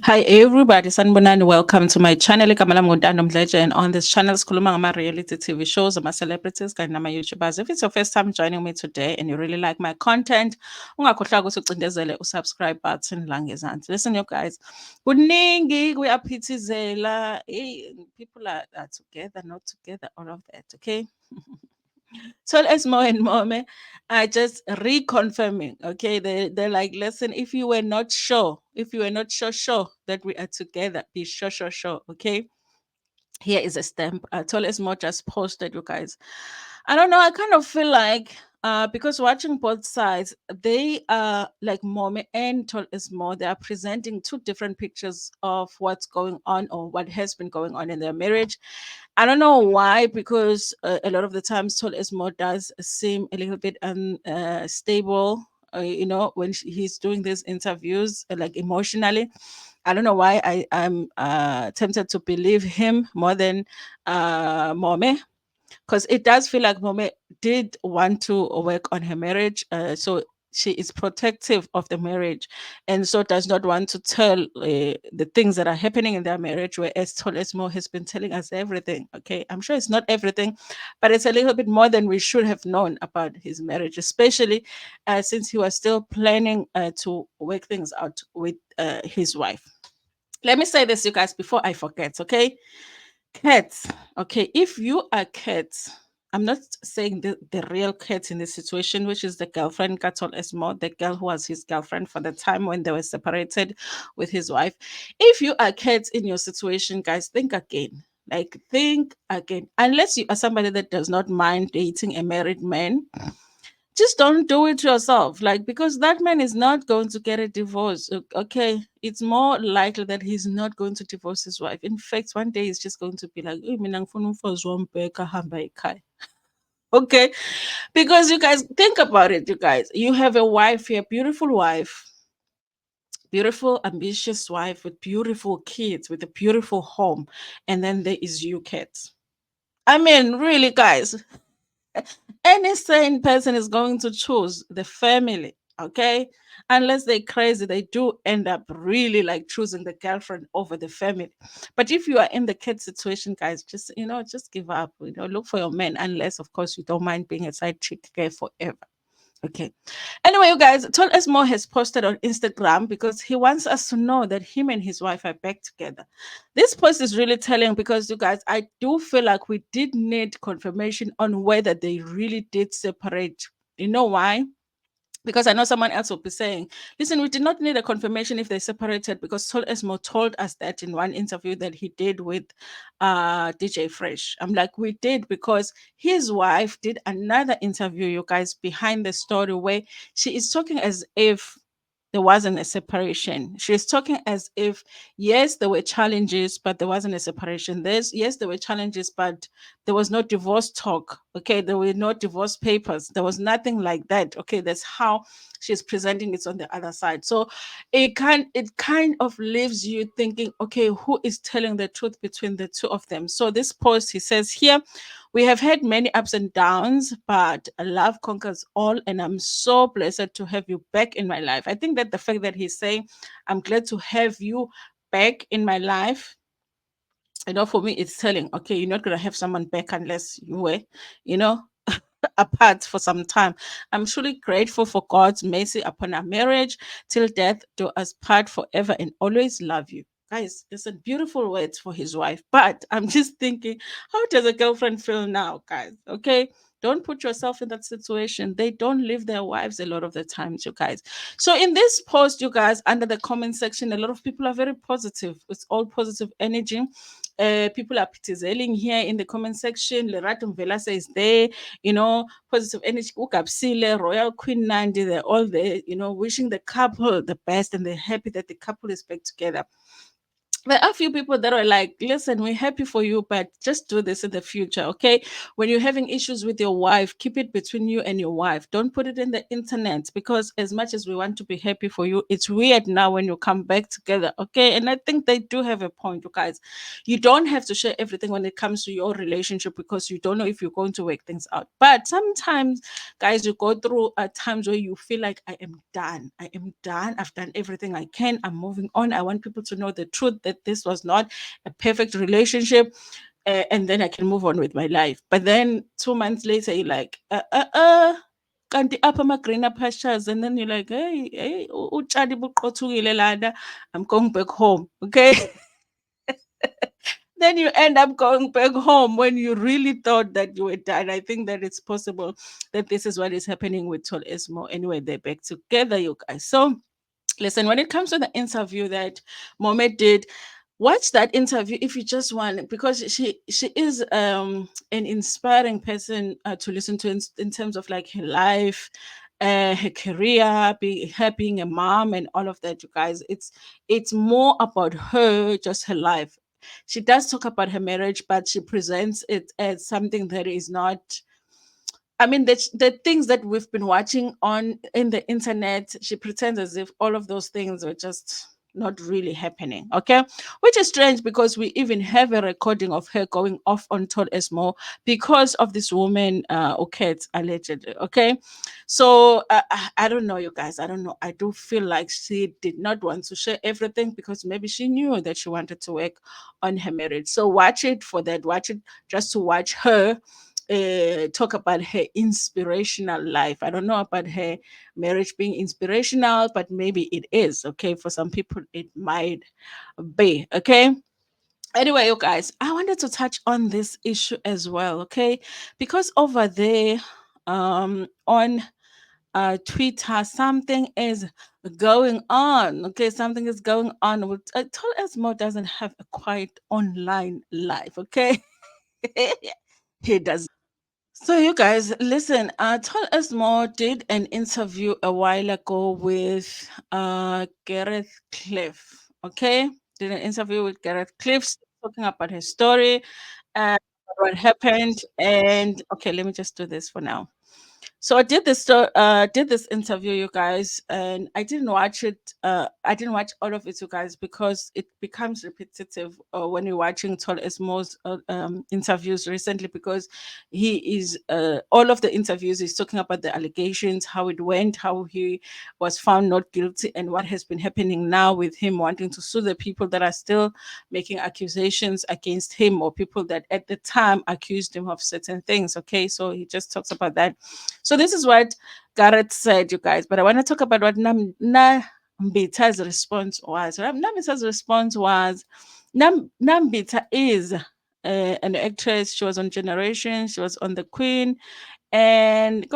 Hi everybody, sanibonani. Welcome to my channel. Igama lami nguNtando Mdleje, and on this channel sikhuluma ngama-reality TV shows, ama-celebrities kanye nama-YouTubers. If it's your first time joining me today and you really like my content, ungakhohlwa ukuthi ucindezele usubscribe button la ngezansi. Listen you guys, kuningi kuyaphithizela. People are together, not together, all of that, okay? Tolass Mo and Mome are just reconfirming. Okay, they're like, listen, if you were not sure, if you were not sure that we are together, be sure. Okay, here is a stamp. Tolass Mo just posted, you guys. I don't know. I kind of feel like because watching both sides, they are like Mome and Tolass Mo. They are presenting two different pictures of what's going on or what has been going on in their marriage. I don't know why, because a lot of the times Tolass Mo does seem a little bit unstable. When he's doing these interviews, like emotionally, I don't know why I'm tempted to believe him more than Mome, because it does feel like Mome did want to work on her marriage. So she is protective of the marriage and so does not want to tell the things that are happening in their marriage, whereas Tolesmo has been telling us everything. Okay, I'm sure it's not everything, but it's a little bit more than we should have known about his marriage, especially since he was still planning to work things out with his wife. Let me say this, you guys, before I forget, okay? Cats. Okay, if you are cats, I'm not saying the real cat in this situation, which is the girlfriend, Katol Esmo, the girl who was his girlfriend for the time when they were separated with his wife. If you are cats in your situation, guys, think again. Like, think again. Unless you are somebody that does not mind dating a married man, just don't do it yourself, like, because that man is not going to get a divorce. Okay, it's more likely that he's not going to divorce his wife. In fact, one day he's just going to be like, "Eh, mina ngifuna umfazi wombheka, hamba ekhaya." Okay, because you guys think about it, you guys, you have a wife here, beautiful wife, beautiful ambitious wife with beautiful kids, with a beautiful home, and then there is you, kids. I mean, really, guys, any sane person is going to choose the family, okay? Unless they're crazy, they do end up really like choosing the girlfriend over the family. But if you are in the kid situation, guys, just give up. Look for your man, unless of course you don't mind being a side chick there forever. Okay. Anyway, you guys, Ton Esmo has posted on Instagram because he wants us to know that him and his wife are back together. This post is really telling because, you guys, I do feel like we did need confirmation on whether they really did separate. You know why? Because I know someone else will be saying, listen, we did not need a confirmation if they separated because Sol Esmo told us that in one interview that he did with DJ Fresh. I'm like, we did because his wife did another interview, you guys, behind the story where she is talking as if there wasn't a separation. She's talking as if, yes, there were challenges, but there wasn't a separation. Yes, there were challenges, but there was no divorce talk. Okay, there were no divorce papers. There was nothing like that. Okay, that's how she's presenting it on the other side. So it kind of leaves you thinking, okay, who is telling the truth between the two of them? So this post, he says here, we have had many ups and downs, but love conquers all. And I'm so blessed to have you back in my life. I think that the fact that he's saying, I'm glad to have you back in my life, for me, it's telling, okay, you're not going to have someone back unless you were, you know, apart for some time. I'm truly grateful for God's mercy upon our marriage. Till death do us part, forever and always love you. Guys, it's a beautiful words for his wife. But I'm just thinking, how does a girlfriend feel now, guys? Okay. Don't put yourself in that situation. They don't leave their wives a lot of the times, you guys. So in this post, you guys, under the comment section, a lot of people are very positive. It's all positive energy. People are pitizeling here in the comment section. Lerato Vela says there, positive energy. Ukapsile, Royal Queen Nandi, they're all there, wishing the couple the best and they're happy that the couple is back together. there are a few people that are like, listen, we're happy for you, but just do this in the future, okay? When you're having issues with your wife, keep it between you and your wife. Don't put it in the internet, because as much as we want to be happy for you, it's weird now when you come back together, okay? And I think they do have a point, you guys. You don't have to share everything when it comes to your relationship, because you don't know if you're going to work things out. But sometimes, guys, you go through times where you feel like, I am done. I am done. I've done everything I can. I'm moving on. I want people to know the truth, that this was not a perfect relationship. And then I can move on with my life. But then 2 months later, you're like, kanti apha greener pastures, and then you're like, hey, utshani buqothukile lana, I'm going back home, okay? Then you end up going back home when you really thought that you were done. I think that it's possible that this is what is happening with Tolass Mo. Anyway, they're back together, you guys. So listen, when it comes to the interview that Mohammed did, watch that interview if you just want, because she is an inspiring person to listen to in terms of like her life, her career, her being a mom and all of that, you guys. It's more about her, just her life. She does talk about her marriage, but she presents it as something that is not, I mean, the things that we've been watching on in the internet, she pretends as if all of those things were just not really happening. Okay, which is strange, because we even have a recording of her going off on Todd Esmo because of this woman, Oket, allegedly. Okay, so I don't know, you guys. I don't know. I do feel like she did not want to share everything, because maybe she knew that she wanted to work on her marriage. So watch it for that. Watch it just to watch her talk about her inspirational life. I don't know about her marriage being inspirational, but maybe it is. Okay, for some people, it might be. Okay. Anyway, you guys, I wanted to touch on this issue as well. Okay, because over there, on Twitter, something is going on. Okay, something is going on. With Tall Esmo doesn't have a quiet online life. Okay, he does. So, you guys, listen, Tall Esmo did an interview a while ago with Gareth Cliff. Okay, did an interview with Gareth Cliff, talking about his story, uh, what happened, and okay, let me just do this for now. So I did this interview, you guys, and I didn't watch it. I didn't watch all of it, you guys, because it becomes repetitive when you're watching Tol Esmo's interviews recently, because he is all of the interviews he's talking about the allegations, how it went, how he was found not guilty, and what has been happening now with him wanting to sue the people that are still making accusations against him, or people that at the time accused him of certain things. Okay, so he just talks about that. So this is what Garrett said, you guys. But I want to talk about what Nambita's response was. Nambita's response was, Nambita is an actress. She was on Generation. She was on The Queen, and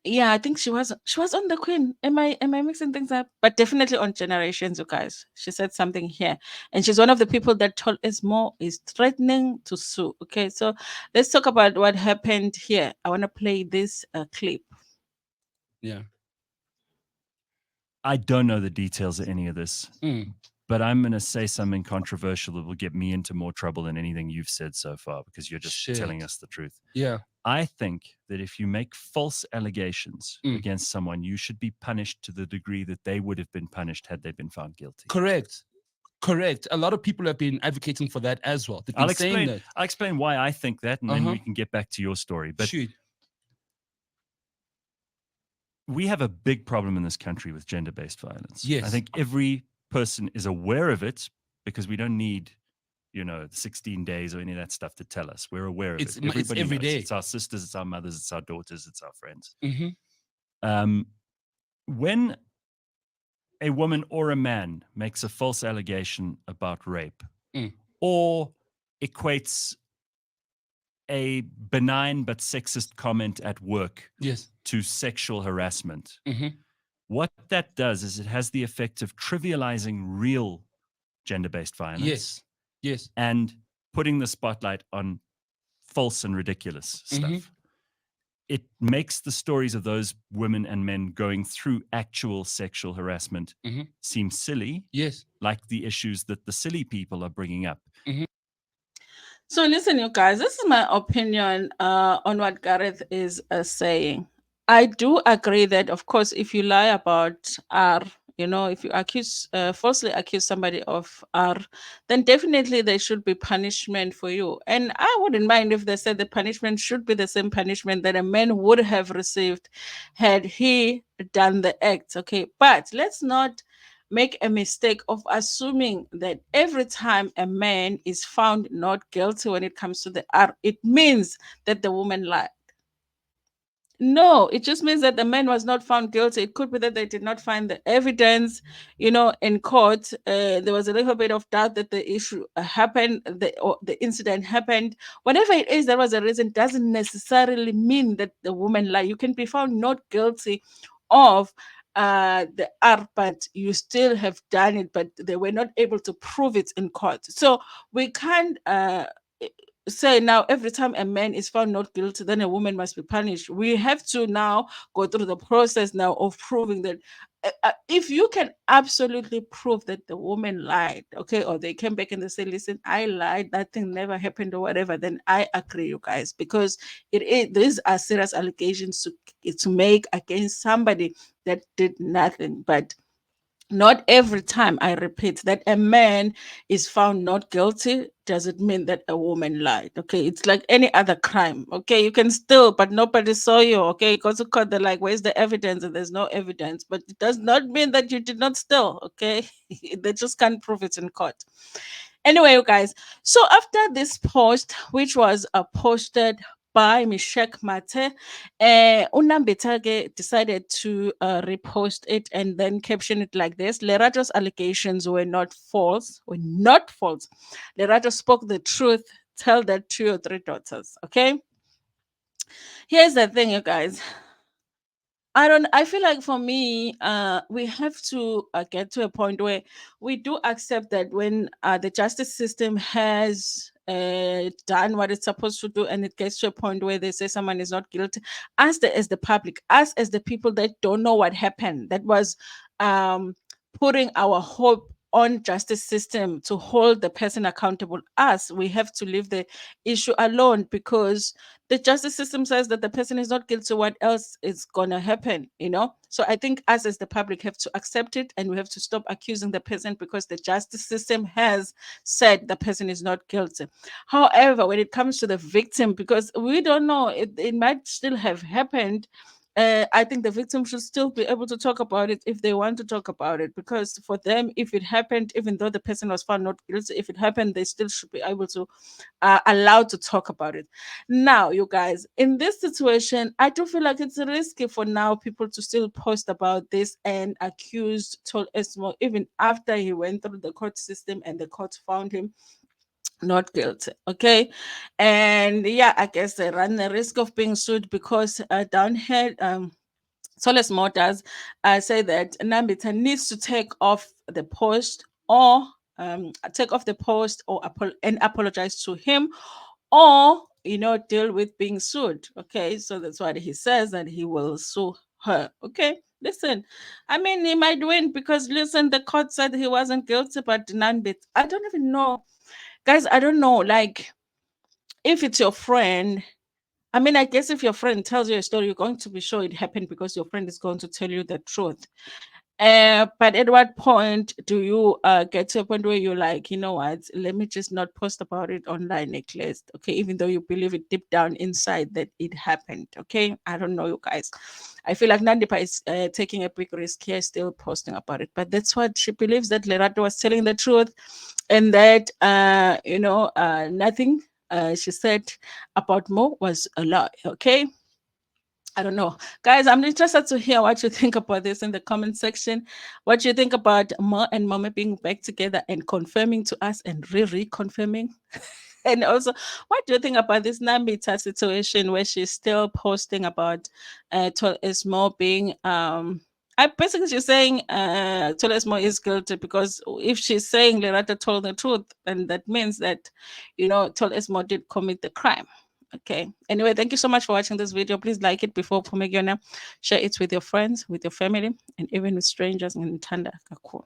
yeah, I think she was on The Queen. Am I mixing things up? But definitely on Generations, you guys. She said something here, and she's one of the people that told us more is threatening to sue. Okay, so let's talk about what happened here. I want to play this clip. Yeah. I don't know the details of any of this, but I'm going to say something controversial that will get me into more trouble than anything you've said so far, because you're just telling us the truth. Yeah. I think that if you make false allegations against someone, you should be punished to the degree that they would have been punished had they been found guilty. Correct. A lot of people have been advocating for that as well. They've been saying that. I'll explain why I think that, and then we can get back to your story. But Shoot. we have a big problem in this country with gender-based violence. Yes. I think every person is aware of it, because we don't need, 16 days or any of that stuff to tell us. We're aware of it. Everybody every knows. day. It's our sisters, it's our mothers, it's our daughters, it's our friends. Mm-hmm. When a woman or a man makes a false allegation about rape, or equates a benign but sexist comment at work to sexual harassment, what that does is it has the effect of trivializing real gender-based violence. Yes. And putting the spotlight on false and ridiculous stuff. it makes the stories of those women and men going through actual sexual harassment seem silly. Yes. Like the issues that the silly people are bringing up. So listen, you guys, this is my opinion on what Gareth is saying. I do agree that, of course, if you lie about R, if you falsely accuse somebody of R, then definitely there should be punishment for you. And I wouldn't mind if they said the punishment should be the same punishment that a man would have received had he done the act. Okay, but let's not make a mistake of assuming that every time a man is found not guilty when it comes to the R, it means that the woman lied. No, it just means that the man was not found guilty. It could be that they did not find the evidence, in court. There was a little bit of doubt that the issue happened, or the incident happened. Whatever it is, there was a reason. Doesn't necessarily mean that the woman lied. You can be found not guilty of the R, but you still have done it, but they were not able to prove it in court. So we can't say now every time a man is found not guilty, then a woman must be punished. We have to now go through the process now of proving that if you can absolutely prove that the woman lied, okay, or they came back and they say, listen, I lied, that thing never happened or whatever, then I agree, you guys, because these are serious allegations to make against somebody that did nothing. But not every time, I repeat, that a man is found not guilty does it mean that a woman lied. Okay, it's like any other crime. Okay, you can steal, but nobody saw you. Okay, you go to court, they're like, where's the evidence? And there's no evidence, but it does not mean that you did not steal. Okay, they just can't prove it in court. Anyway, you guys, so after this post, which was posted by Mishek Mate, Unambitake decided to repost it and then caption it like this: Lerato's allegations were not false, Lerato spoke the truth. Tell that to your three daughters. Okay. Here's the thing, you guys. I feel like for me, we have to get to a point where we do accept that when the justice system has done what it's supposed to do, and it gets to a point where they say someone is not guilty, as the public, us as the people that don't know what happened, that was um, putting our hope on justice system to hold the person accountable, us, we have to leave the issue alone, because the justice system says that the person is not guilty. What else is gonna happen? So I think us as the public have to accept it, and we have to stop accusing the person, because the justice system has said the person is not guilty. However, when it comes to the victim, because we don't know, it might still have happened. I think the victim should still be able to talk about it if they want to talk about it, because for them, if it happened, even though the person was found not guilty, if it happened, they still should be able to allowed to talk about it. Now, you guys, in this situation, I do feel like it's risky for now people to still post about this and accuse Tolass Mo even after he went through the court system and the court found him not guilty. Okay. And yeah, I guess they run the risk of being sued, because down here, Tolass Mo does say that Nambita needs to take off the post, or take off the post, or and apologize to him, or deal with being sued. Okay, so that's what he says, that he will sue her. Okay, listen, I mean, he might win, because listen, the court said he wasn't guilty, but Nambit, I don't even know, guys, I don't know, like, if it's your friend, I mean, I guess if your friend tells you a story, you're going to be sure it happened, because your friend is going to tell you the truth. But at what point do you get to a point where you're like, you know what, let me just not post about it online at least, okay, even though you believe it deep down inside that it happened. Okay, I don't know, you guys. I feel like Nandipa is taking a big risk here, still posting about it, but that's what she believes, that Lerato was telling the truth, and that nothing she said about Mo was a lie. Okay, I don't know. Guys, I'm interested to hear what you think about this in the comment section. What you think about Mo and Mama being back together and confirming to us and reconfirming. And also, what do you think about this Nambita situation where she's still posting about Tolass Mo being I basically she's saying Tolass Mo is guilty, because if she's saying Lerata told the truth, then that means that Tolass Mo did commit the crime. Okay. Anyway, thank you so much for watching this video. Please like it before Pumegona. Share it with your friends, with your family, and even with strangers. And Tanda Kakun.